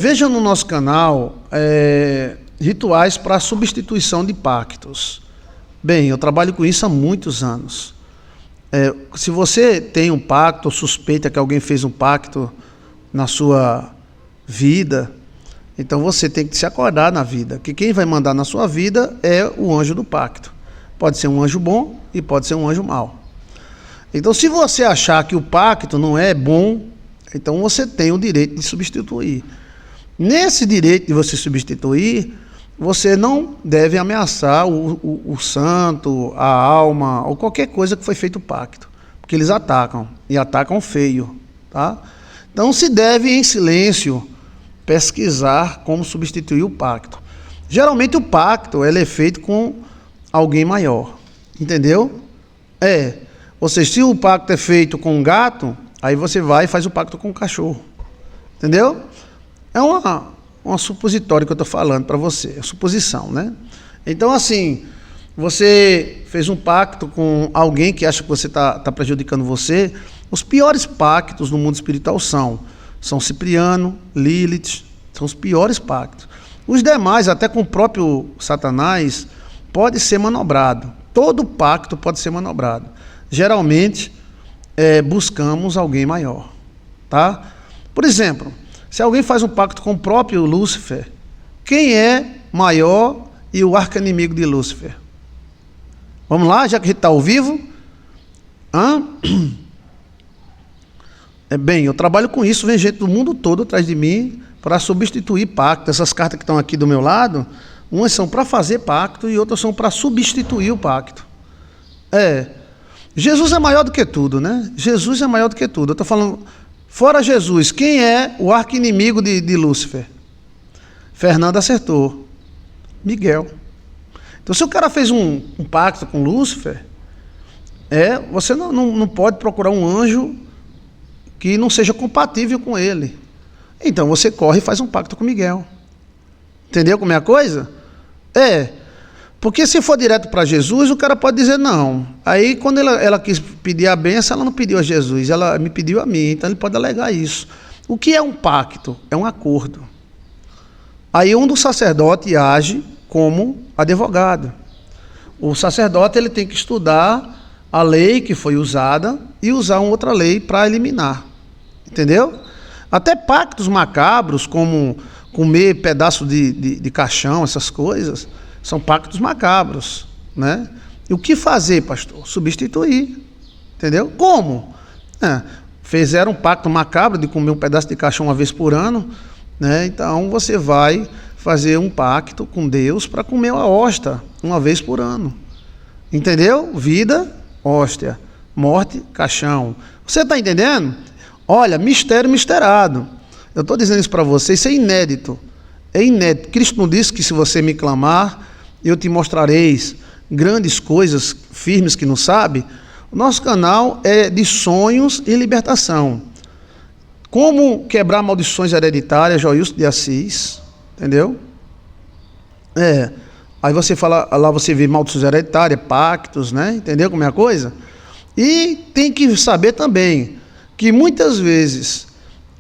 Veja no nosso canal rituais para substituição de pactos. Bem, eu trabalho com isso há muitos anos. Se você tem um pacto ou suspeita que alguém fez um pacto na sua vida, então você tem que se acordar na vida, que quem vai mandar na sua vida é o anjo do pacto. Pode ser um anjo bom e pode ser um anjo mau. Então, se você achar que o pacto não é bom, então você tem o direito de substituir. Nesse direito de você substituir, você não deve ameaçar o santo, a alma, ou qualquer coisa que foi feito o pacto, porque eles atacam, e atacam feio, tá? Então se deve, em silêncio, pesquisar como substituir o pacto. Geralmente o pacto ele é feito com alguém maior, entendeu? Ou seja, se o pacto é feito com um gato, aí você vai e faz o pacto com um cachorro, entendeu? É uma supositória que eu estou falando para você, é suposição, né? Então, assim, você fez um pacto com alguém que acha que você está prejudicando você. Os piores pactos no mundo espiritual são São Cipriano, Lilith, são os piores pactos. Os demais, até com o próprio Satanás, pode ser manobrado. Todo pacto pode ser manobrado. Geralmente, buscamos alguém maior, tá? Por exemplo, se alguém faz um pacto com o próprio Lúcifer, quem é maior e o arqui-inimigo de Lúcifer? Vamos lá, já que a gente está ao vivo? Bem, eu trabalho com isso, vem gente do mundo todo atrás de mim para substituir pacto. Essas cartas que estão aqui do meu lado, umas são para fazer pacto e outras são para substituir o pacto. Jesus é maior do que tudo, né? Jesus é maior do que tudo. Eu estou falando... Fora Jesus, quem é o arqui-inimigo de Lúcifer? Fernando acertou. Miguel. Então, se o cara fez um pacto com Lúcifer, você não pode procurar um anjo que não seja compatível com ele. Então, você corre e faz um pacto com Miguel. Entendeu como é a coisa? Porque se for direto para Jesus, o cara pode dizer não. Aí, quando ela quis pedir a bênção, ela não pediu a Jesus, ela me pediu a mim. Então, ele pode alegar isso. O que é um pacto? É um acordo. Aí, um dos sacerdotes age como advogado. O sacerdote ele tem que estudar a lei que foi usada e usar uma outra lei para eliminar. Entendeu? Até pactos macabros, como comer pedaço de caixão, essas coisas... São pactos macabros, né? E o que fazer, pastor? Substituir, entendeu? Como? Fizeram um pacto macabro de comer um pedaço de caixão uma vez por ano, né? Então você vai fazer um pacto com Deus para comer a hóstia uma vez por ano, entendeu? Vida, hóstia, morte, caixão. Você está entendendo? Olha, mistério misterado. Eu estou dizendo isso para você, isso é inédito. É inédito. Cristo não disse que se você me clamar, eu te mostrareis grandes coisas firmes que não sabe. O nosso canal é de sonhos e libertação. Como quebrar maldições hereditárias, Joilson de Assis, entendeu? Aí você fala, lá você vê maldições hereditárias, pactos, né? Entendeu como é a coisa? E tem que saber também que muitas vezes,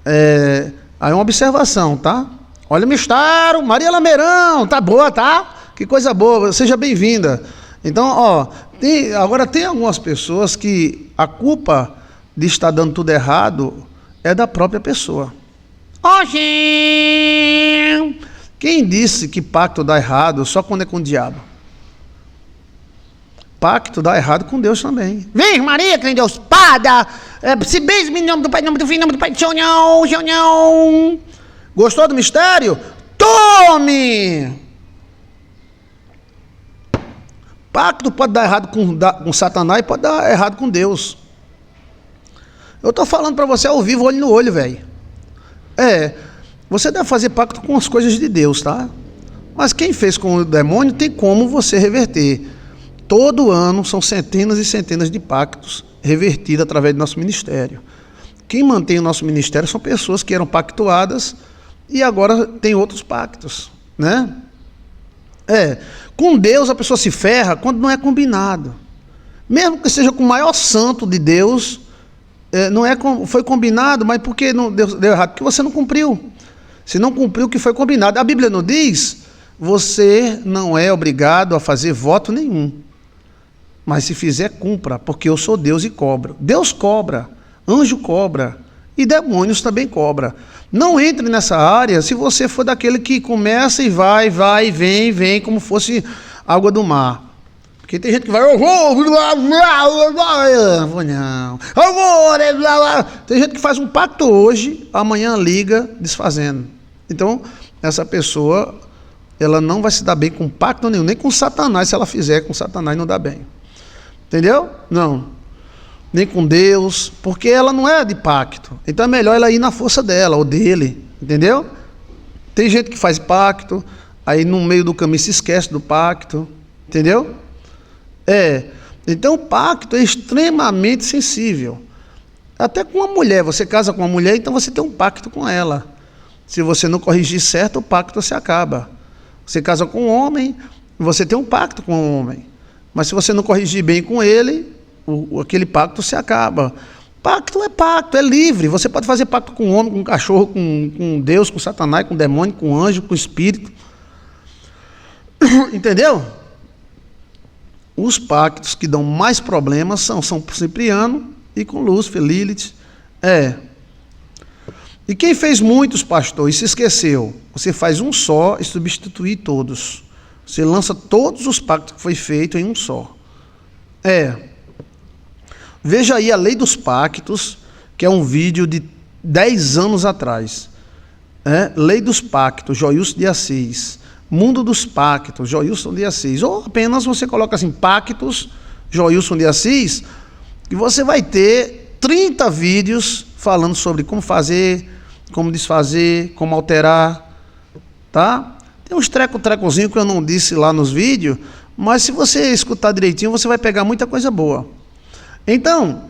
aí é uma observação, tá? Olha o mistério, Maria Lameirão, tá boa, tá? Que coisa boa, seja bem-vinda. Então, agora tem algumas pessoas que a culpa de estar dando tudo errado é da própria pessoa. Quem disse que pacto dá errado só quando é com o diabo? Pacto dá errado com Deus também. Vem, Maria, que nem Deus, Pada, se beijo em nome do Pai, em nome do Filho, em nome do Pai, Senhor. Gostou do mistério? Tome! Pacto pode dar errado com Satanás e pode dar errado com Deus. Eu estou falando para você ao vivo, olho no olho, velho. Você deve fazer pacto com as coisas de Deus, tá? Mas quem fez com o demônio tem como você reverter. Todo ano são centenas e centenas de pactos revertidos através do nosso ministério. Quem mantém o nosso ministério são pessoas que eram pactuadas e agora tem outros pactos, né? Com Deus a pessoa se ferra quando não é combinado. Mesmo que seja com o maior santo de Deus, foi combinado, mas por que não deu errado? Porque você não cumpriu. Se não cumpriu o que foi combinado. A Bíblia não diz, você não é obrigado a fazer voto nenhum. Mas se fizer, cumpra, porque eu sou Deus e cobro. Deus cobra, anjo cobra e demônios também cobra. Não entre nessa área se você for daquele que começa e vai, vem, como fosse água do mar. Porque tem gente que vai, eu vou não. Tem gente que faz um pacto hoje, amanhã liga desfazendo. Então, essa pessoa, ela não vai se dar bem com pacto nenhum, nem com Satanás, se ela fizer com Satanás não dá bem. Entendeu? Não. Nem com Deus, porque ela não é de pacto. Então é melhor ela ir na força dela, ou dele, entendeu? Tem gente que faz pacto, aí no meio do caminho se esquece do pacto, entendeu? Então o pacto é extremamente sensível. Até com uma mulher, você casa com uma mulher, então você tem um pacto com ela. Se você não corrigir certo, o pacto se acaba. Você casa com um homem, você tem um pacto com um homem. Mas se você não corrigir bem com ele, aquele pacto se acaba. Pacto, é livre. Você pode fazer pacto com um homem, com um cachorro, com Deus, com Satanás, com demônio, com anjo, com espírito. Entendeu? Os pactos que dão mais problemas são São Cipriano e com Lúcifer, Lilith. E quem fez muitos, pastor, e se esqueceu? Você faz um só e substitui todos. Você lança todos os pactos que foi feito em um só. Veja aí a Lei dos Pactos, que é um vídeo de 10 anos atrás. Lei dos Pactos, Joilson de Assis. Mundo dos Pactos, Joilson de Assis. Ou apenas você coloca assim, Pactos, Joilson de Assis, e você vai ter 30 vídeos falando sobre como fazer, como desfazer, como alterar, tá? Tem uns trecozinhos que eu não disse lá nos vídeos, mas se você escutar direitinho, você vai pegar muita coisa boa. Então,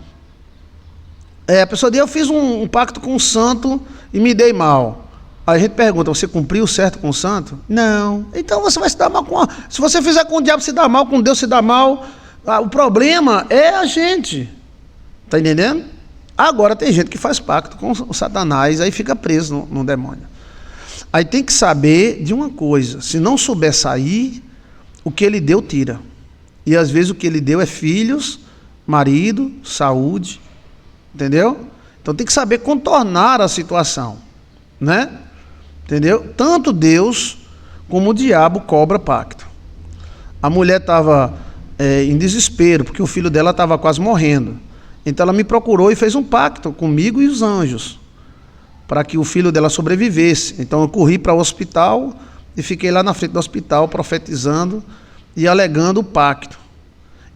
a pessoa diz, eu fiz um pacto com o santo e me dei mal. Aí a gente pergunta, você cumpriu certo com o santo? Não. Então você vai se dar mal com... Se você fizer com o diabo, se dá mal, com Deus se dá mal. O problema é a gente. Está entendendo? Agora tem gente que faz pacto com o Satanás, aí fica preso no demônio. Aí tem que saber de uma coisa, se não souber sair, o que ele deu, tira. E às vezes o que ele deu é filhos, marido, saúde, entendeu? Então tem que saber contornar a situação, né? Entendeu? Tanto Deus como o diabo cobra pacto. A mulher estava em desespero, porque o filho dela estava quase morrendo. Então ela me procurou e fez um pacto comigo e os anjos, para que o filho dela sobrevivesse. Então eu corri para o hospital e fiquei lá na frente do hospital profetizando e alegando o pacto.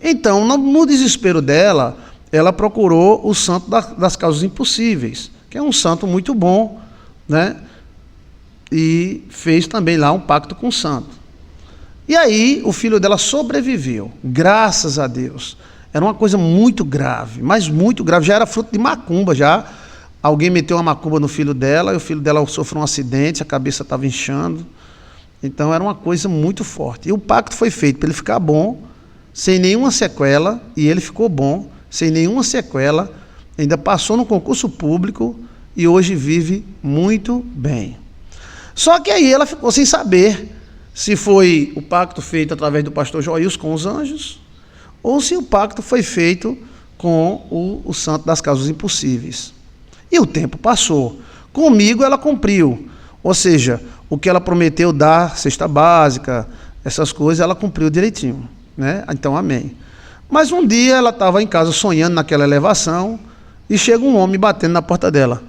Então, no desespero dela, ela procurou o santo das causas impossíveis, que é um santo muito bom, né? E fez também lá um pacto com o santo. E aí o filho dela sobreviveu, graças a Deus. Era uma coisa muito grave, mas muito grave, já era fruto de macumba, já. Alguém meteu uma macumba no filho dela, e o filho dela sofreu um acidente, a cabeça estava inchando. Então era uma coisa muito forte. E o pacto foi feito para ele ficar bom, sem nenhuma sequela, e ele ficou bom, sem nenhuma sequela, ainda passou no concurso público e hoje vive muito bem. Só que aí ela ficou sem saber se foi o pacto feito através do pastor Joilson com os anjos, ou se o pacto foi feito com o santo das causas impossíveis. E o tempo passou. Comigo ela cumpriu. Ou seja, o que ela prometeu dar, cesta básica, essas coisas, ela cumpriu direitinho, né? Então, amém. Mas um dia ela estava em casa sonhando naquela elevação e chega um homem batendo na porta dela.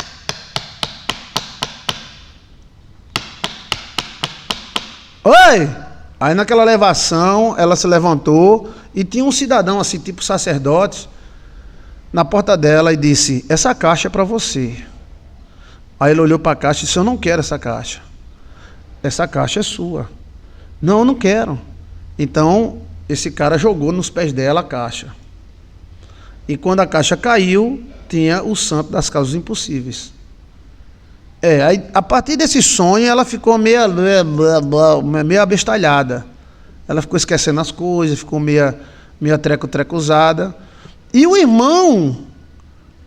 Oi! Aí naquela elevação ela se levantou e tinha um cidadão assim, tipo sacerdote, na porta dela e disse, essa caixa é para você. Aí ele olhou para a caixa e disse, eu não quero essa caixa. Essa caixa é sua. Não, eu não quero. Então esse cara jogou nos pés dela a caixa. E quando a caixa caiu, tinha o santo das causas impossíveis. Aí, a partir desse sonho, ela ficou meio abestalhada. Ela ficou esquecendo as coisas, ficou meio treco-trecuzada. E o irmão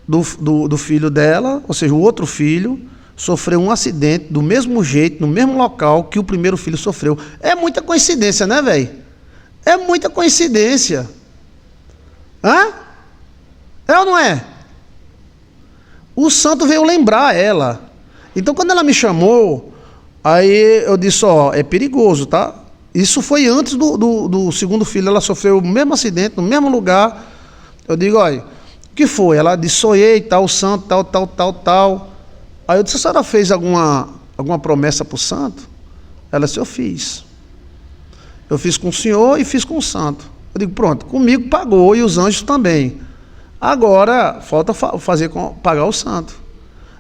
do filho dela, ou seja, o outro filho, sofreu um acidente do mesmo jeito, no mesmo local que o primeiro filho sofreu. É muita coincidência, né, velho? É muita coincidência. Hã? É ou não é? O santo veio lembrar ela. Então, quando ela me chamou, aí eu disse, ó, é perigoso, tá? Isso foi antes do segundo filho, ela sofreu o mesmo acidente, no mesmo lugar. Eu digo, olha, o que foi? Ela disse, sonhei, tal, o santo, tal. Aí eu disse, a senhora fez alguma promessa para o santo? Ela disse, eu fiz. Eu fiz com o senhor e fiz com o santo. Eu digo, pronto, comigo pagou e os anjos também. Agora, falta pagar o santo.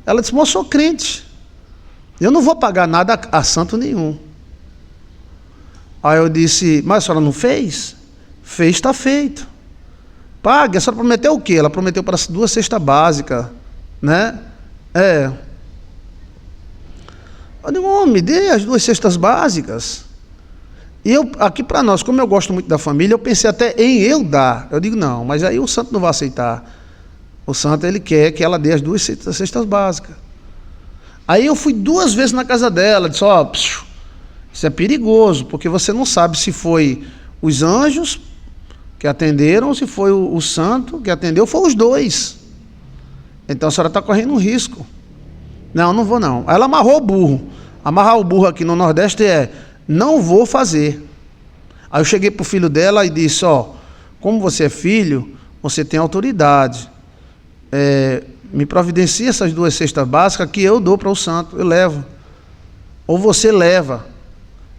Ela disse, mas eu sou crente. Eu não vou pagar nada a santo nenhum. Aí eu disse, mas a senhora não fez? Fez, está feito. Pague. A senhora prometeu o quê? Ela prometeu para 2 cestas básicas, né? Eu digo, homem, dê as 2 cestas básicas. E eu, aqui para nós, como eu gosto muito da família, eu pensei até em eu dar. Eu digo, não, mas aí o santo não vai aceitar. O santo, ele quer que ela dê as 2 cestas básicas. Aí eu fui 2 vezes na casa dela, disse, ó, isso é perigoso, porque você não sabe se foi os anjos que atenderam, ou se foi o santo que atendeu, foi os 2. Então a senhora está correndo um risco. Não vou não. Aí ela amarrou o burro. Amarrar o burro aqui no Nordeste não vou fazer. Aí eu cheguei para o filho dela e disse, ó, como você é filho, você tem autoridade. Me providencia essas 2 cestas básicas que eu dou para o santo, eu levo. Ou você leva.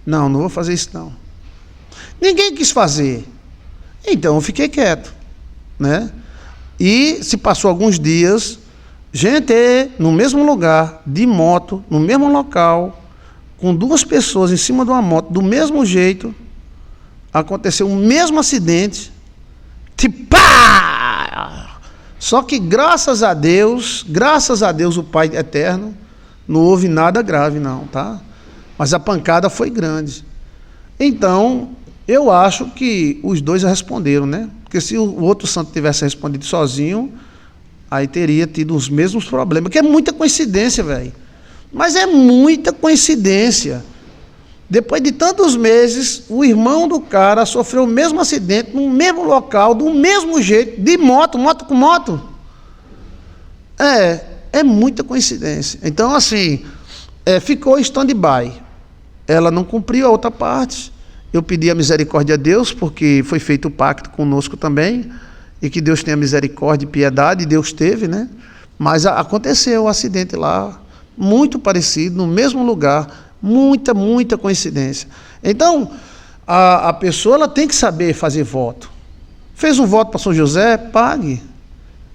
Não vou fazer isso não. Ninguém quis fazer. Então eu fiquei quieto, né? E se passou alguns dias, gente, no mesmo lugar, de moto, no mesmo local, com 2 pessoas em cima de uma moto, do mesmo jeito, aconteceu o mesmo acidente, tipo, pá! Só que graças a Deus, o Pai Eterno, não houve nada grave não, tá? Mas a pancada foi grande. Então, eu acho que os 2 responderam, né? Porque se o outro santo tivesse respondido sozinho, aí teria tido os mesmos problemas, que é muita coincidência, velho. Mas é muita coincidência. Depois de tantos meses, o irmão do cara sofreu o mesmo acidente, no mesmo local, do mesmo jeito, de moto com moto. É muita coincidência. Então, assim, ficou em stand-by. Ela não cumpriu a outra parte. Eu pedi a misericórdia a Deus, porque foi feito o pacto conosco também, e que Deus tenha misericórdia e piedade, e Deus teve, né? Mas aconteceu o acidente lá, muito parecido, no mesmo lugar, muita coincidência. Então, a pessoa ela tem que saber fazer voto. Fez um voto para São José, pague.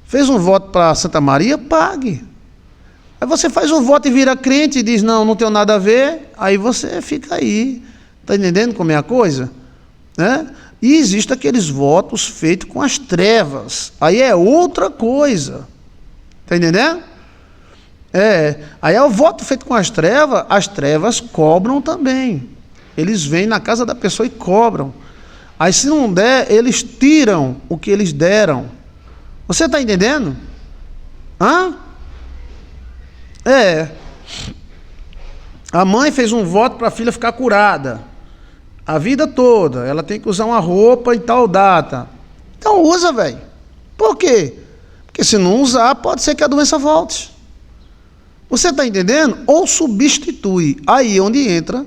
Fez um voto para Santa Maria, pague. Aí você faz um voto e vira crente e diz, não tenho nada a ver, aí você fica aí. Está entendendo como é a coisa? Né? E existem aqueles votos feitos com as trevas. Aí é outra coisa. Está entendendo? Aí é o voto feito com as trevas cobram também. Eles vêm na casa da pessoa e cobram. Aí se não der, eles tiram o que eles deram. Você está entendendo? Hã? A mãe fez um voto para a filha ficar curada. A vida toda. Ela tem que usar uma roupa em tal data. Então usa, velho. Por quê? Porque se não usar, pode ser que a doença volte. Você está entendendo? Ou substitui. Aí é onde entra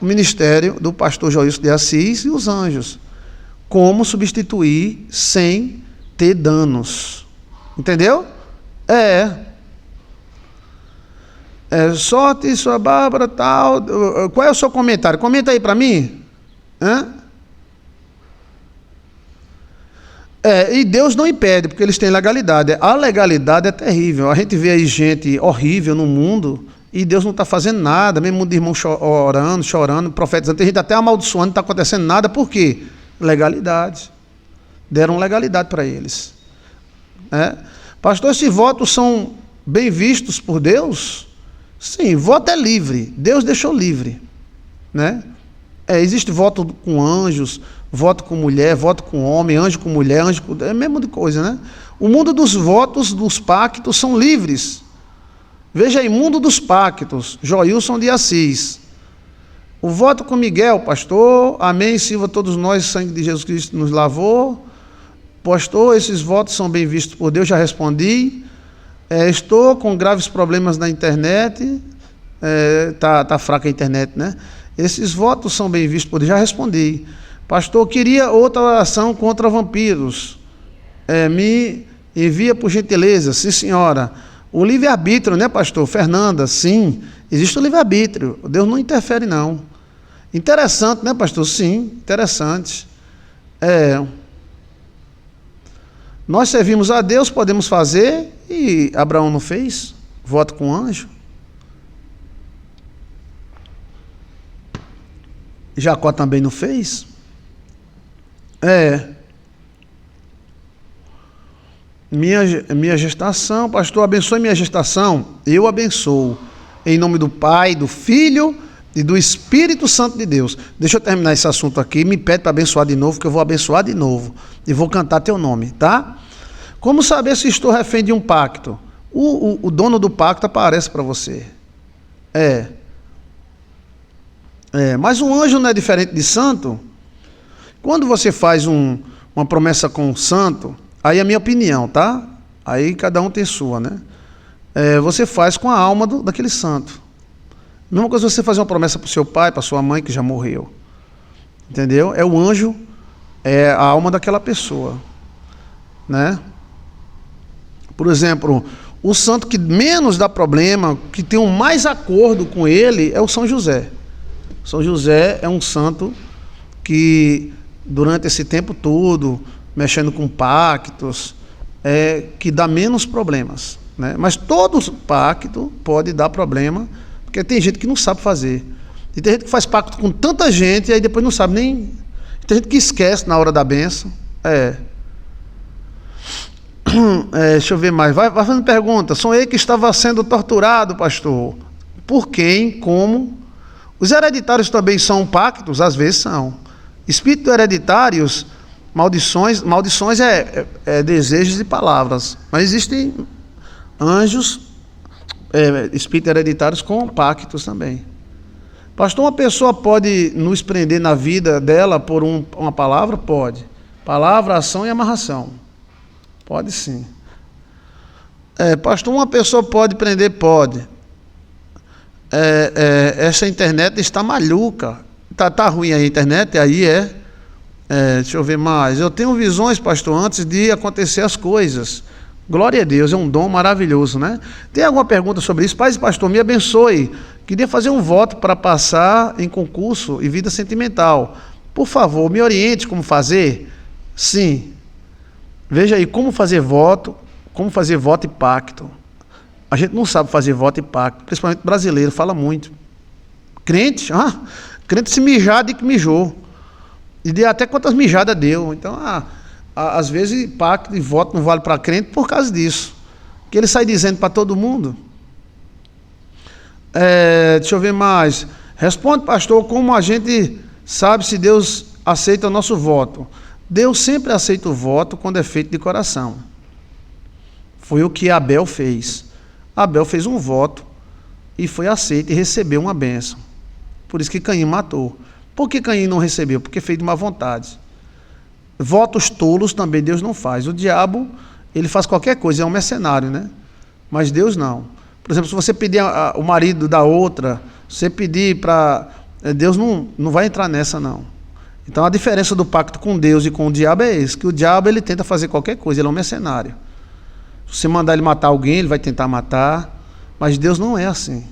o ministério do pastor Joilson de Assis e os anjos. Como substituir sem ter danos. Entendeu? Sorte, sua Bárbara, tal. Qual é o seu comentário? Comenta aí para mim. E Deus não impede, porque eles têm legalidade. A legalidade é terrível. A gente vê aí gente horrível no mundo e Deus não está fazendo nada, mesmo mundo de irmão chorando, profetizando. Tem gente até amaldiçoando, não está acontecendo nada. Por quê? Legalidade. Deram legalidade para eles. Pastor, esses votos são bem vistos por Deus? Sim, voto é livre. Deus deixou livre. Né? Existe voto com anjos, voto com mulher, voto com homem, anjo com mulher, anjo com... É a mesma coisa, né? O mundo dos votos, dos pactos, são livres. Veja aí, Mundo dos Pactos, Joilson de Assis. O voto com Miguel, pastor, amém, sirva a todos nós, o sangue de Jesus Cristo nos lavou. Pastor, esses votos são bem vistos por Deus, já respondi. Estou com graves problemas na internet, tá fraca a internet, né? Esses votos são bem vistos por Deus, já respondi. Pastor, queria outra oração contra vampiros. Me envia por gentileza. Sim, senhora. O livre-arbítrio, né, pastor? Fernanda, sim, existe o livre-arbítrio. Deus não interfere, não. Interessante, né, pastor? Sim, interessante. Nós servimos a Deus, podemos fazer, e Abraão não fez? Voto com anjo. Jacó também não fez? Minha gestação, pastor, abençoe minha gestação. Eu abençoo. Em nome do Pai, do Filho e do Espírito Santo de Deus. Deixa eu terminar esse assunto aqui. Me pede para abençoar de novo, que eu vou abençoar de novo. E vou cantar teu nome, tá? Como saber se estou refém de um pacto? O dono do pacto aparece para você. Mas um anjo não é diferente de santo? Quando você faz uma promessa com um santo, aí é a minha opinião, tá? Aí cada um tem sua, né? Você faz com a alma daquele santo. Mesma coisa você fazer uma promessa para o seu pai, para sua mãe que já morreu. Entendeu? O anjo, é a alma daquela pessoa, né? Por exemplo, o santo que menos dá problema, que tem um mais acordo com ele, é o São José. São José é um santo que, durante esse tempo todo, mexendo com pactos, que dá menos problemas, né? Mas todo pacto pode dar problema, porque tem gente que não sabe fazer. E tem gente que faz pacto com tanta gente e aí depois não sabe nem... Tem gente que esquece na hora da bênção. Deixa eu ver mais. Vai fazendo pergunta. Sonhei que estava sendo torturado, pastor. Por quem? Como? Os hereditários também são pactos? Às vezes são. Espíritos hereditários, maldições desejos e palavras. Mas existem anjos, espíritos hereditários com pactos também. Pastor, uma pessoa pode nos prender na vida dela por uma palavra? Pode. Palavra, ação e amarração. Pode sim. Pastor, uma pessoa pode prender? Pode. Essa internet está maluca. Tá ruim a internet? Aí deixa eu ver mais. Eu tenho visões, pastor, antes de acontecer as coisas. Glória a Deus, é um dom maravilhoso, né? Tem alguma pergunta sobre isso? Pai e pastor, me abençoe. Queria fazer um voto para passar em concurso e vida sentimental. Por favor, me oriente como fazer? Sim. Veja aí, como fazer voto e pacto. A gente não sabe fazer voto e pacto, principalmente brasileiro, fala muito. Crente se mijar, de que mijou. E de até quantas mijadas deu. Então, às vezes, pacto e voto não vale para crente por causa disso. Que ele sai dizendo para todo mundo. Deixa eu ver mais. Responde, pastor, como a gente sabe se Deus aceita o nosso voto? Deus sempre aceita o voto quando é feito de coração. Foi o que Abel fez. Abel fez um voto e foi aceito e recebeu uma bênção. Por isso que Caim matou. Por que Caim não recebeu? Porque fez de má vontade. Votos tolos também Deus não faz. O diabo, ele faz qualquer coisa, é um mercenário, né? Mas Deus não. Por exemplo, se você pedir o marido da outra, você pedir para... Deus não vai entrar nessa, não. Então, a diferença do pacto com Deus e com o diabo é esse, que o diabo, ele tenta fazer qualquer coisa, ele é um mercenário. Se você mandar ele matar alguém, ele vai tentar matar, mas Deus não é assim.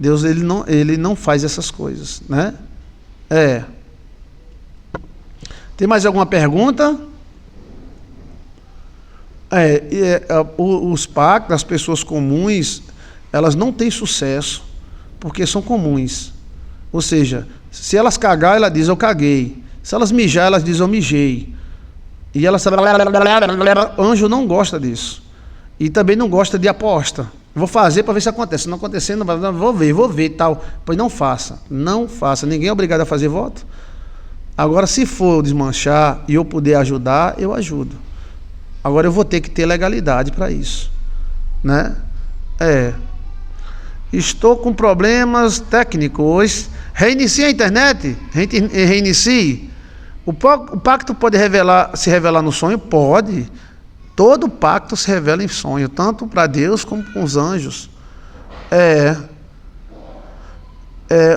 Deus, ele não faz essas coisas, né? Tem mais alguma pergunta? Os pactos, as pessoas comuns, elas não têm sucesso, porque são comuns. Ou seja, se elas cagar, ela diz, eu caguei. Se elas mijar, elas dizem, eu mijei. E elas... Anjo não gosta disso. E também não gosta de aposta. Vou fazer para ver se acontece. Se não acontecer, não, vou ver e tal. Pois não faça. Não faça. Ninguém é obrigado a fazer voto. Agora, se for desmanchar e eu puder ajudar, eu ajudo. Agora, eu vou ter que ter legalidade para isso. Né? Estou com problemas técnicos. Reinicie a internet? Reinicie. O pacto pode se revelar no sonho? Pode. Todo pacto se revela em sonho, tanto para Deus como com os anjos.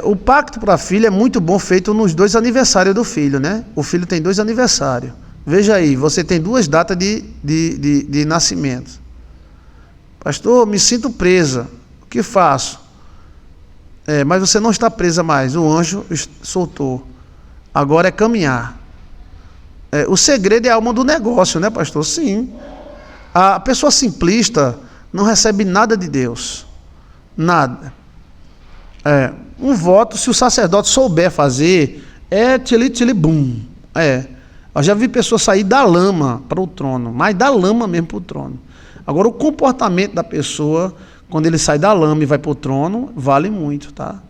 O pacto para a filha é muito bom, feito nos 2 aniversários do filho, né? O filho tem 2 aniversários. Veja aí, você tem 2 datas de nascimento. Pastor, me sinto presa. O que faço? Mas você não está presa mais. O anjo soltou. Agora é caminhar. O segredo é a alma do negócio, né, pastor? Sim. A pessoa simplista não recebe nada de Deus. Nada. Um voto, se o sacerdote souber fazer, é tili-tili-bum. Eu já vi pessoas sair da lama para o trono, mas da lama mesmo para o trono. Agora, o comportamento da pessoa, quando ele sai da lama e vai para o trono, vale muito, tá?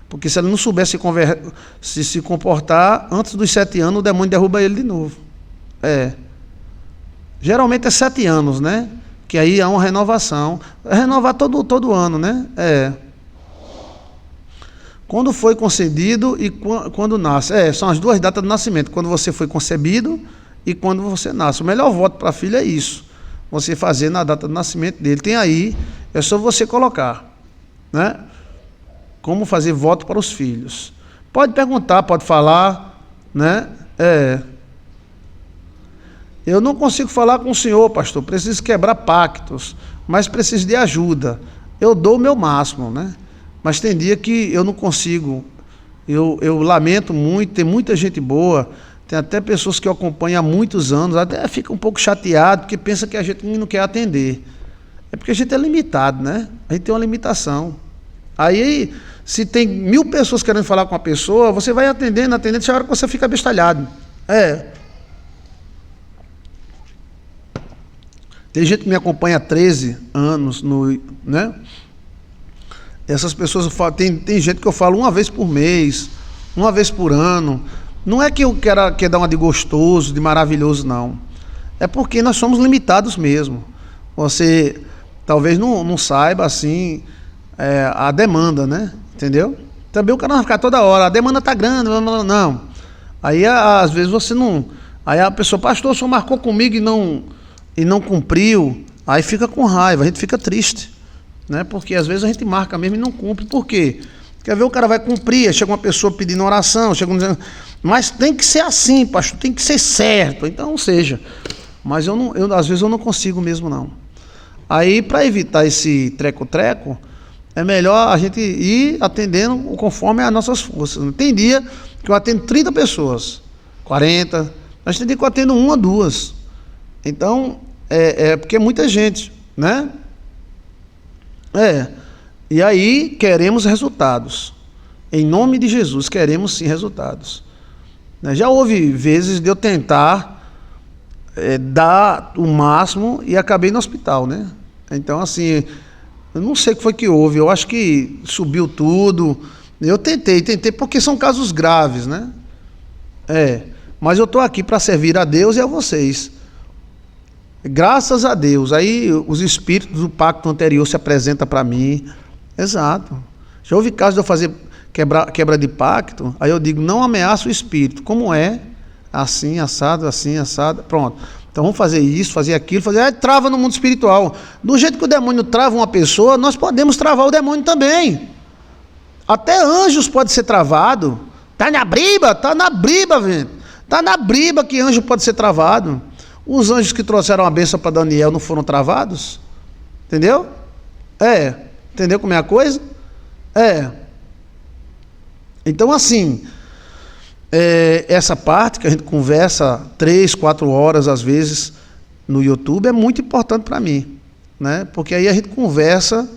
Porque se ele não souber se comportar, antes dos 7 anos, o demônio derruba ele de novo. Geralmente é 7 anos, né? Que aí há uma renovação. Renovar todo ano, né? Quando foi concedido e quando nasce. São as 2 datas do nascimento. Quando você foi concebido e quando você nasce. O melhor voto para a filha é isso. Você fazer na data do nascimento dele. Tem aí, é só você colocar, né? Como fazer voto para os filhos. Pode perguntar, pode falar, né? Eu não consigo falar com o senhor, pastor. Preciso quebrar pactos, mas preciso de ajuda. Eu dou o meu máximo, né? Mas tem dia que eu não consigo. Eu lamento muito, tem muita gente boa, tem até pessoas que eu acompanho há muitos anos, até fica um pouco chateado, porque pensa que a gente não quer atender. É porque a gente é limitado, né? A gente tem uma limitação. Aí, se tem 1000 pessoas querendo falar com a pessoa, você vai atendendo, chega a hora que você fica abestalhado. Tem gente que me acompanha há 13 anos, né? Essas pessoas, tem gente que eu falo uma vez por mês, uma vez por ano. Não é que eu quero dar uma de gostoso, de maravilhoso, não. É porque nós somos limitados mesmo. Você talvez não saiba, assim, a demanda, né? Entendeu? Também o cara não vai ficar toda hora, a demanda está grande, não. Aí, às vezes, você não... Aí a pessoa, pastor, o senhor marcou comigo e não cumpriu. Aí fica com raiva, a gente fica triste, né? Porque às vezes a gente marca mesmo e não cumpre. Por quê? Quer ver, o cara vai cumprir, chega uma pessoa pedindo oração, mas tem que ser assim, pastor, tem que ser certo. Então, seja. Mas às vezes eu não consigo mesmo, não. Aí, para evitar esse treco-treco, é melhor a gente ir atendendo conforme as nossas forças. Tem dia que eu atendo 30 pessoas, 40, mas tem dia que eu atendo 1 a 2. Então, porque é muita gente, né? E aí, queremos resultados. Em nome de Jesus, queremos sim resultados. Já houve vezes de eu tentar dar o máximo e acabei no hospital, né? Então, assim, eu não sei o que foi que houve. Eu acho que subiu tudo. Eu tentei, porque são casos graves, né? Mas eu estou aqui para servir a Deus e a vocês. Graças a Deus. Aí os espíritos do pacto anterior se apresentam para mim. Exato. Já houve casos de eu fazer quebra de pacto, aí eu digo, não ameaça o espírito. Como é? Assim, assado, pronto. Então vamos fazer isso, fazer aquilo, trava no mundo espiritual. Do jeito que o demônio trava uma pessoa, nós podemos travar o demônio também. Até anjos pode ser travado. Tá na briba, velho. Tá na briba que anjo pode ser travado. Os anjos que trouxeram a bênção para Daniel não foram travados? Entendeu? Entendeu como é a coisa? Então, assim, essa parte que a gente conversa 3, 4 horas, às vezes, no YouTube, é muito importante para mim, né? Porque aí a gente conversa,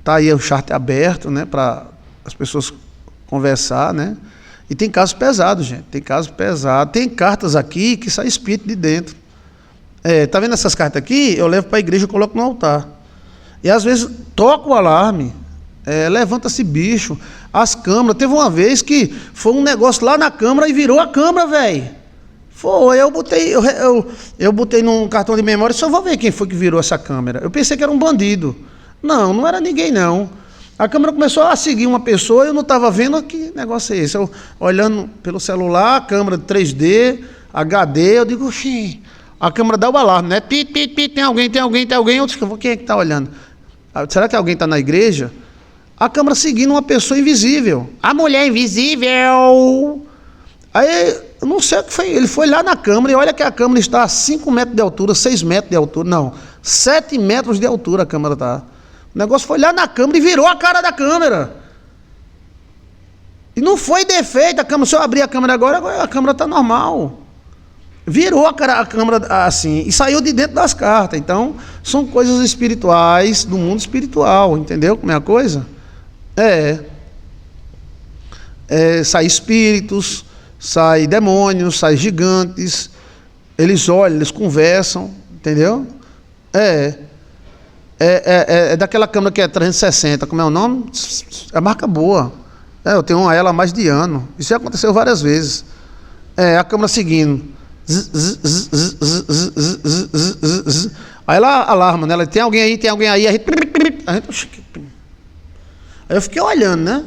tá aí o chat aberto, né? Para as pessoas conversar, né? E tem casos pesados, gente, tem casos pesados. Tem cartas aqui que sai espírito de dentro. Tá vendo essas cartas aqui? Eu levo para a igreja e coloco no altar. E às vezes toca o alarme, levanta-se bicho, as câmeras. Teve uma vez que foi um negócio lá na câmara e virou a câmera, velho. Foi, eu botei num cartão de memória, só vou ver quem foi que virou essa câmera. Eu pensei que era um bandido. Não era ninguém, não. A câmera começou a seguir uma pessoa, eu não estava vendo que negócio é esse. Eu olhando pelo celular, câmera 3D, HD, eu digo, oxi, a câmera dá o alarme, né? Pit, pit, pit, tem alguém. Eu disse, quem é que está olhando? Será que alguém está na igreja? A câmera seguindo uma pessoa invisível. A mulher invisível. Aí, eu não sei o que foi. Ele foi lá na câmera e olha que a câmera está a 5 metros de altura, 6 metros de altura. Não, 7 metros de altura a câmera está. O negócio foi lá na câmera e virou a cara da câmera. E não foi defeito a câmera. Se eu abrir a câmera agora a câmera está normal. Virou a câmera assim e saiu de dentro das cartas. Então, são coisas espirituais, do mundo espiritual. Entendeu como é a coisa? Sai espíritos, sai demônios, sai gigantes. Eles olham, eles conversam. Entendeu? É daquela câmera que é 360, como é o nome? É marca boa. Eu tenho ela há mais de ano. Isso já aconteceu várias vezes. A câmera seguindo. Aí ela alarma, né? Ela, tem alguém aí. Aí eu fiquei olhando, né?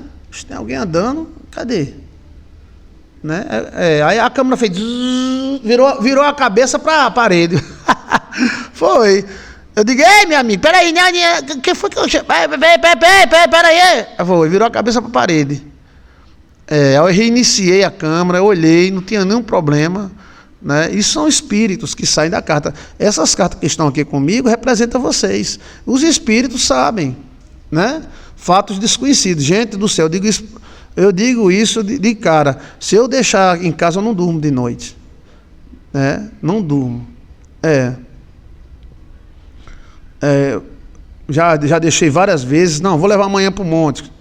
Tem alguém andando, cadê? Né? Aí a câmera fez. Virou a cabeça para a parede. Foi. Eu digo, ei, meu amigo, peraí, o que foi que eu... Peraí. Foi, virou a cabeça para a parede. Eu reiniciei a câmera, eu olhei, não tinha nenhum problema, né? Isso são espíritos que saem da carta. Essas cartas que estão aqui comigo representam vocês. Os espíritos sabem, né? Fatos desconhecidos. Gente do céu, eu digo isso de cara. Se eu deixar em casa, eu não durmo de noite. Né? Não durmo. Já deixei várias vezes, não, vou levar amanhã para o monte.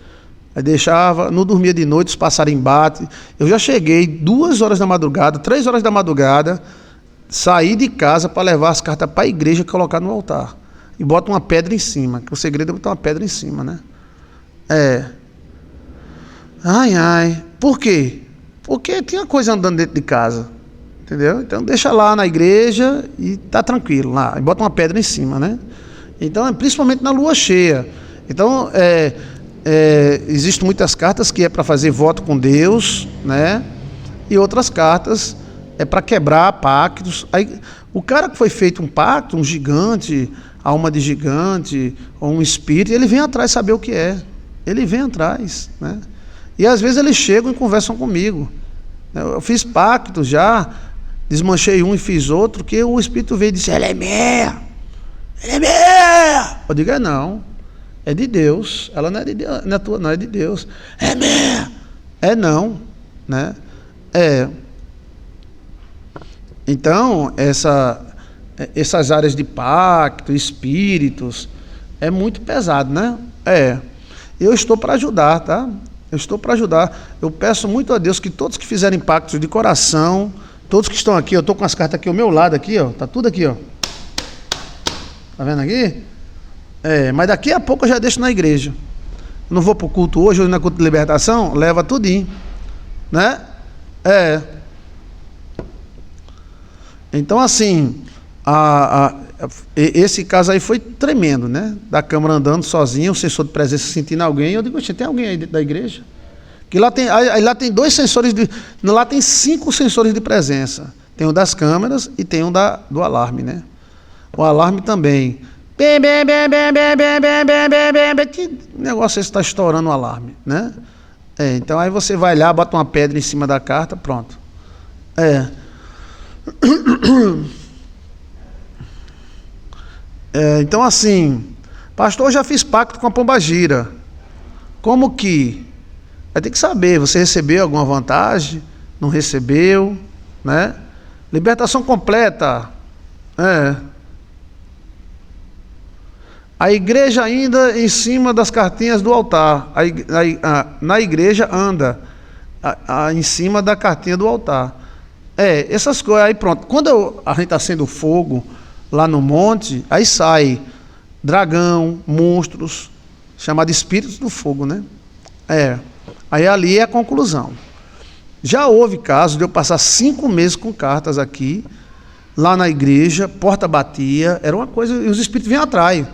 Aí deixava, não dormia de noite, os passarinhos batem. Eu já cheguei 2 horas da madrugada, 3 horas da madrugada, saí de casa para levar as cartas para a igreja e colocar no altar. E bota uma pedra em cima, que o segredo é botar uma pedra em cima, né? Por quê? Porque tinha coisa andando dentro de casa, entendeu? Então deixa lá na igreja e tá tranquilo lá. E bota uma pedra em cima, né? Então, principalmente na lua cheia. Então, existem muitas cartas que é para fazer voto com Deus, né? E outras cartas é para quebrar pactos. Aí, o cara que foi feito um pacto, um gigante, alma de gigante, ou um espírito, ele vem atrás saber o que é. Ele vem atrás, né? E às vezes eles chegam e conversam comigo. Eu fiz pactos já, desmanchei um e fiz outro, que o espírito veio e disse, ela é minha. Eu digo, não, é de Deus, ela não é de Deus, não é tua, não, é de Deus. É minha. Não, né? Então, essas áreas de pacto, espíritos, é muito pesado, né? Eu estou para ajudar, tá? Eu estou para ajudar. Eu peço muito a Deus que todos que fizerem pactos de coração, todos que estão aqui, eu estou com as cartas aqui ao meu lado, aqui, ó, tá tudo aqui, ó. Tá vendo aqui? Mas daqui a pouco eu já deixo na igreja. Não vou para o culto hoje na culto de libertação, leva tudinho, né? Então, assim, esse caso aí foi tremendo, né? Da câmera andando sozinha, o sensor de presença sentindo alguém. Eu digo, tem alguém aí dentro da igreja? Que lá tem 2 sensores, lá tem 5 sensores de presença. Tem um das câmeras e tem um do alarme, né? O alarme também. Que negócio é esse? Está estourando o alarme, né? Então aí você vai lá, bota uma pedra em cima da carta, pronto. Então assim, pastor, eu já fiz pacto com a pombagira. Como que? Vai ter que saber, você recebeu alguma vantagem? Não recebeu, né? Libertação completa. A igreja ainda em cima das cartinhas do altar. Na igreja anda em cima da cartinha do altar. Essas coisas. Aí pronto. Quando a gente acende o fogo lá no monte, aí sai dragão, monstros, chamados espíritos do fogo, né? Aí ali é a conclusão. Já houve casos de eu passar 5 meses com cartas aqui, lá na igreja, porta batia, era uma coisa, e os espíritos vinham atrás.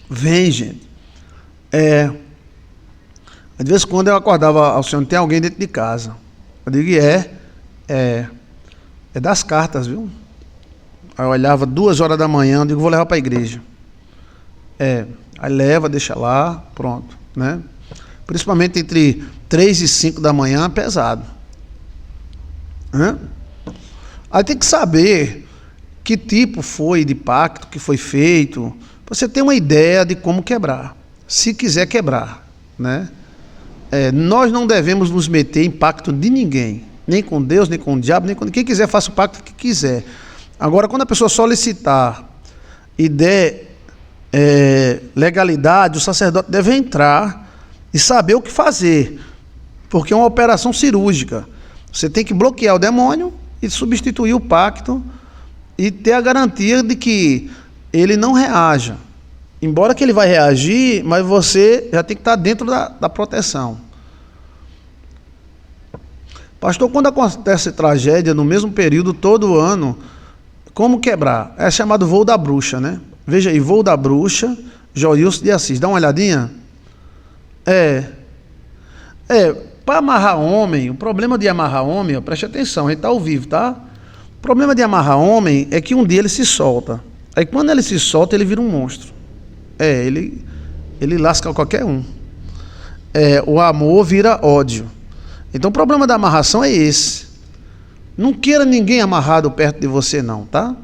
Vem, gente. De vez em quando eu acordava ao Senhor, tem alguém dentro de casa. Eu digo, é das cartas, viu? Aí eu olhava 2 horas da manhã, eu digo, vou levar para a igreja. Aí leva, deixa lá, pronto, né? Principalmente entre 3 e 5 da manhã, pesado. Aí tem que saber que tipo foi de pacto que foi feito, pra você ter uma ideia de como quebrar, se quiser quebrar, né? Nós não devemos nos meter em pacto de ninguém, nem com Deus, nem com o diabo, nem com quem quiser, faça o pacto que quiser. Agora, quando a pessoa solicitar e der legalidade, o sacerdote deve entrar e saber o que fazer, porque é uma operação cirúrgica. Você tem que bloquear o demônio e substituir o pacto e ter a garantia de que ele não reaja. Embora que ele vai reagir, mas você já tem que estar dentro da proteção. Pastor, quando acontece tragédia no mesmo período, todo ano, como quebrar? É chamado voo da bruxa, né? Veja aí, voo da bruxa, Joilson de Assis. Dá uma olhadinha. Para amarrar homem, o problema de amarrar homem, preste atenção, a gente está ao vivo, tá? O problema de amarrar homem é que um dia ele se solta. Aí quando ele se solta, ele vira um monstro. Ele lasca qualquer um. O amor vira ódio. Então o problema da amarração é esse. Não queira ninguém amarrado perto de você não, tá?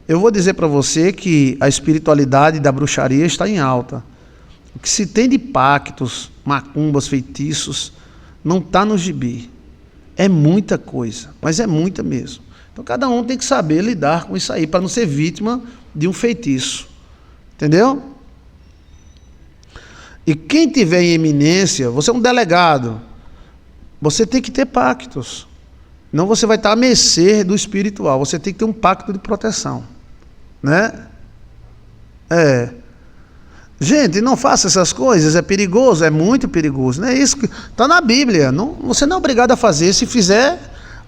Eu vou dizer para você que a espiritualidade da bruxaria está em alta. O que se tem de pactos, macumbas, feitiços, não está no gibi. É muita coisa, mas é muita mesmo. Então cada um tem que saber lidar com isso aí, para não ser vítima de um feitiço. Entendeu? E quem tiver em eminência, você é um delegado, você tem que ter pactos. Não você vai estar à mercê do espiritual, você tem que ter um pacto de proteção. Né? Gente, não faça essas coisas, é perigoso, é muito perigoso. Não é isso que está na Bíblia. Não, você não é obrigado a fazer. Se fizer,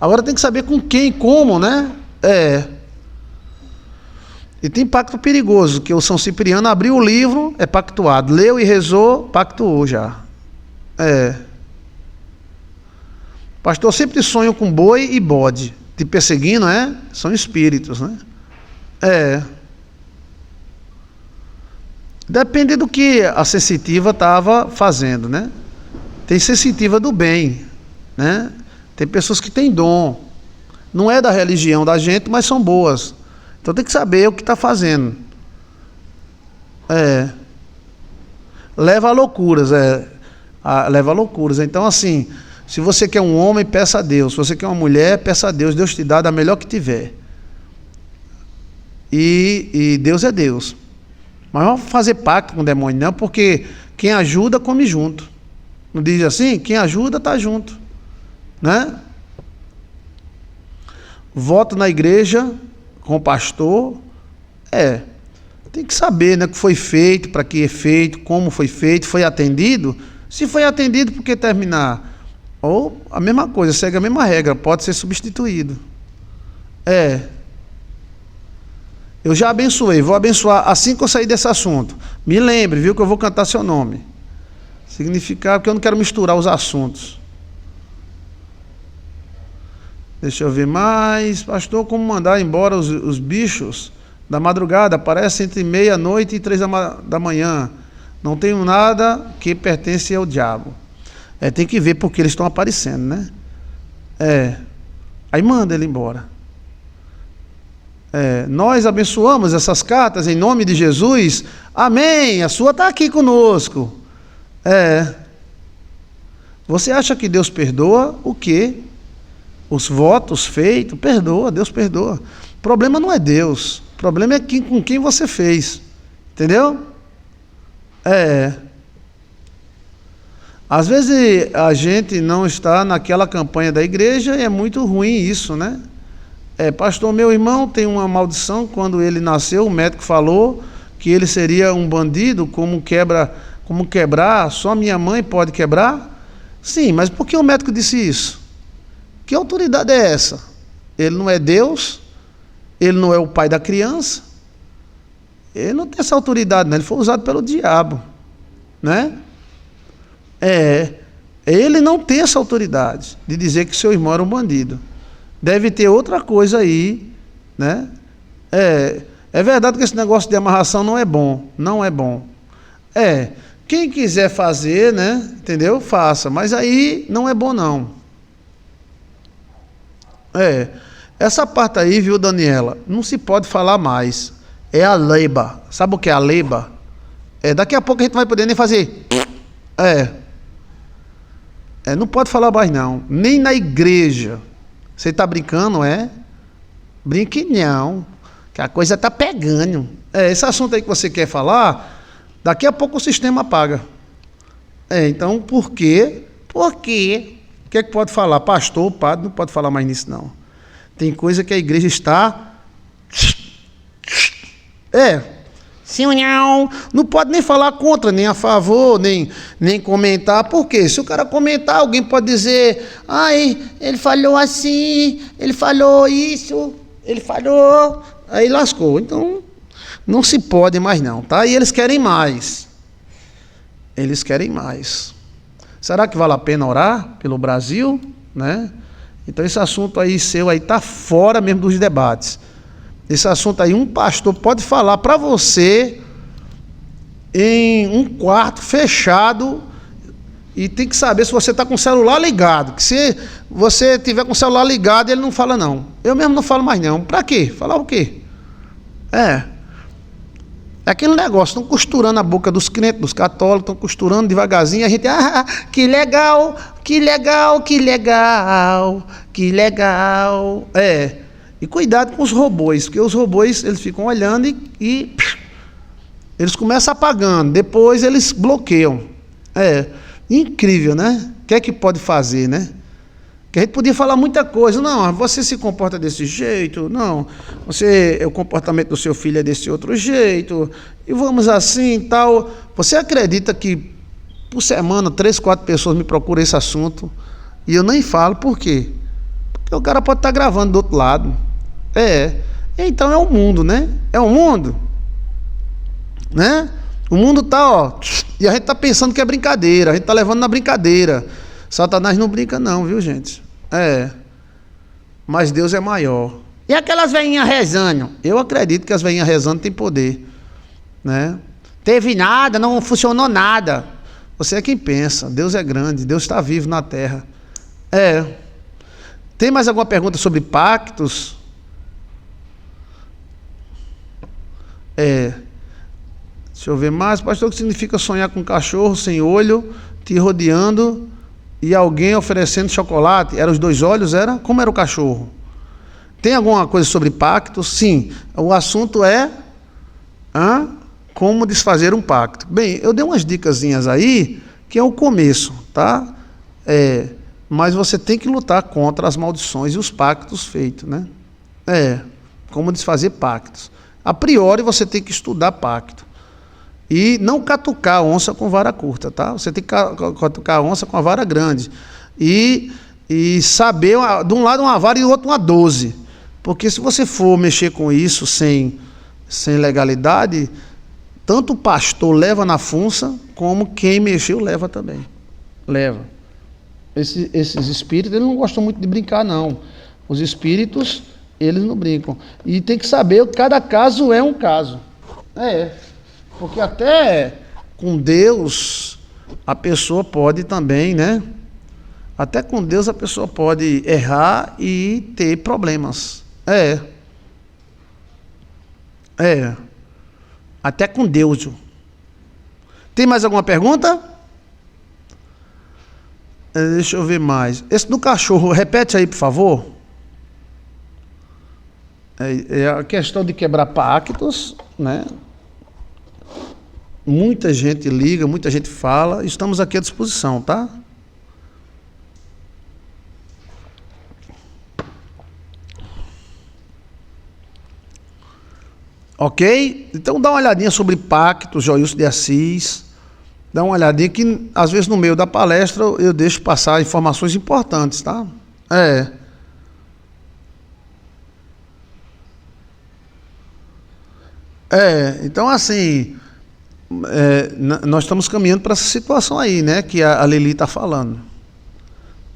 agora tem que saber com quem, como, né? E tem pacto perigoso, que o São Cipriano abriu o livro, é pactuado. Leu e rezou, pactuou já. Pastor, sempre sonho com boi e bode. Te perseguindo, São espíritos, né? Depende do que a sensitiva estava fazendo, né? Tem sensitiva do bem, né? Tem pessoas que têm dom. Não é da religião da gente, mas são boas. Então tem que saber o que está fazendo. Leva a loucuras, leva a loucuras. Então assim, se você quer um homem, peça a Deus. Se você quer uma mulher, peça a Deus. Deus te dá da melhor que tiver. E Deus é Deus. Mas não vamos fazer pacto com o demônio não, porque quem ajuda come junto. Não diz assim? Quem ajuda está junto, né? Voto na igreja com o pastor, tem que saber, né, o que foi feito, para que é feito, como foi feito, foi atendido. Se foi atendido, por que terminar? Ou a mesma coisa, segue a mesma regra, pode ser substituído. Eu já abençoei, vou abençoar assim que eu sair desse assunto. Me lembre, viu, que eu vou cantar seu nome. Significar, porque eu não quero misturar os assuntos. Deixa eu ver mais. Pastor, como mandar embora os bichos da madrugada? Aparece entre meia-noite e 3 da manhã. Não tenho nada que pertence ao diabo. Tem que ver porque eles estão aparecendo, né? Aí manda ele embora. Nós abençoamos essas cartas em nome de Jesus. Amém. A sua está aqui conosco. Você acha que Deus perdoa o quê? Os votos feitos? Perdoa, Deus perdoa. O problema não é Deus. O problema é com quem você fez. Entendeu? Às vezes a gente não está naquela campanha da igreja e é muito ruim isso, né? Pastor, meu irmão tem uma maldição. Quando ele nasceu, o médico falou que ele seria um bandido, como quebrar, só minha mãe pode quebrar. Sim, mas por que o médico disse isso? Que autoridade é essa? Ele não é Deus, ele não é o pai da criança, Ele não tem essa autoridade, não. Ele foi usado pelo diabo, né? Ele não tem essa autoridade de dizer que seu irmão era um bandido. Deve ter outra coisa aí, né? É verdade que esse negócio de amarração não é bom, não é bom. Quem quiser fazer, né? Entendeu? Faça, mas aí não é bom não. Essa parte aí, viu, Daniela? Não se pode falar mais. É a leiba. Sabe o que é a leiba? Daqui a pouco a gente vai poder nem fazer. Não pode falar mais não. Nem na igreja. Você está brincando, é? Brinque não. Que a coisa está pegando. Esse assunto aí que você quer falar, daqui a pouco o sistema apaga. Então, por quê? Por quê? O que é que pode falar? Pastor, padre, não pode falar mais nisso não. Tem coisa que a igreja está... Sim, não pode nem falar contra, nem a favor, nem comentar. Por quê? Se o cara comentar, alguém pode dizer: ai, ele falou assim, ele falou isso, ele falou, aí lascou. Então, não se pode mais não, tá? E eles querem mais. Eles querem mais. Será que vale a pena orar pelo Brasil, né? Então esse assunto aí seu aí tá fora mesmo dos debates. Esse assunto aí, um pastor pode falar para você em um quarto fechado e tem que saber se você está com o celular ligado. Que se você tiver com o celular ligado, ele não fala não. Eu mesmo não falo mais não. Para quê? Falar o quê? É aquele negócio, estão costurando a boca dos crentes, dos católicos, estão costurando devagarzinho, a gente, que legal, que legal, que legal, que legal. E cuidado com os robôs, porque os robôs, eles ficam olhando e eles começam apagando, depois eles bloqueiam. Incrível, né? O que é que pode fazer, né? Que a gente podia falar muita coisa. Não, você se comporta desse jeito, não, o comportamento do seu filho é desse outro jeito, e vamos assim e tal. Você acredita que por semana 3, 4 pessoas me procuram esse assunto e eu nem falo? Por quê? Porque o cara pode estar gravando do outro lado. Então é o mundo, né? É o mundo, né? O mundo tá, ó, e a gente tá pensando que é brincadeira, a gente tá levando na brincadeira. Satanás não brinca não, viu, gente? Mas Deus é maior. E aquelas veinhas rezando? Eu acredito que as veinhas rezando têm poder, né? Teve nada, não funcionou nada. Você é quem pensa. Deus é grande, Deus está vivo na terra. Tem mais alguma pergunta sobre pactos? Deixa eu ver mais. Pastor, o que significa sonhar com um cachorro sem olho, te rodeando e alguém oferecendo chocolate? Eram os 2 olhos, era? Como era o cachorro? Tem alguma coisa sobre pactos? Sim. O assunto é como desfazer um pacto. Bem, eu dei umas dicasinhas aí, que é o começo, tá? Mas você tem que lutar contra as maldições e os pactos feitos, né? Como desfazer pactos. A priori, você tem que estudar pacto. E não catucar a onça com vara curta, tá? Você tem que catucar a onça com a vara grande. E saber, de um lado uma vara e do outro uma 12. Porque se você for mexer com isso sem legalidade, tanto o pastor leva na funça, como quem mexeu leva também. Leva. Esses espíritos, eles não gostam muito de brincar, não. Os espíritos, eles não brincam. E tem que saber, cada caso é um caso. Porque até com Deus a pessoa pode também, né? Até com Deus a pessoa pode errar e ter problemas. Até com Deus. Tem mais alguma pergunta? Deixa eu ver mais. Esse do cachorro, repete aí, por favor. É a questão de quebrar pactos, né? Muita gente liga, muita gente fala. Estamos aqui à disposição, tá? Ok? Então dá uma olhadinha sobre pactos, Joilson de Assis. Dá uma olhadinha que, às vezes, no meio da palestra, eu deixo passar informações importantes, tá? Então assim, nós estamos caminhando para essa situação aí, né? Que a Lili está falando.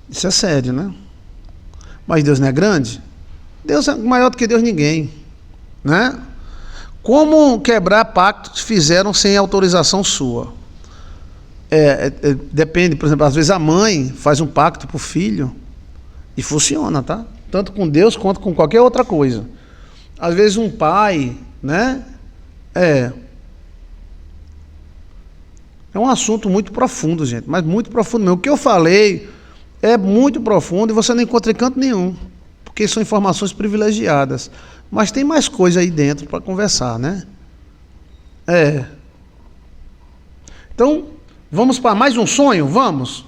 Isso é sério, né? Mas Deus não é grande? Deus é maior do que Deus ninguém, né? Como quebrar pactos que fizeram sem autorização sua? Depende, por exemplo, às vezes a mãe faz um pacto para o filho e funciona, tá? Tanto com Deus quanto com qualquer outra coisa. Às vezes um pai, né? É um assunto muito profundo, gente, mas muito profundo mesmo. O que eu falei é muito profundo e você não encontra em canto nenhum, porque são informações privilegiadas. Mas tem mais coisa aí dentro para conversar, né? Então, vamos para mais um sonho? Vamos?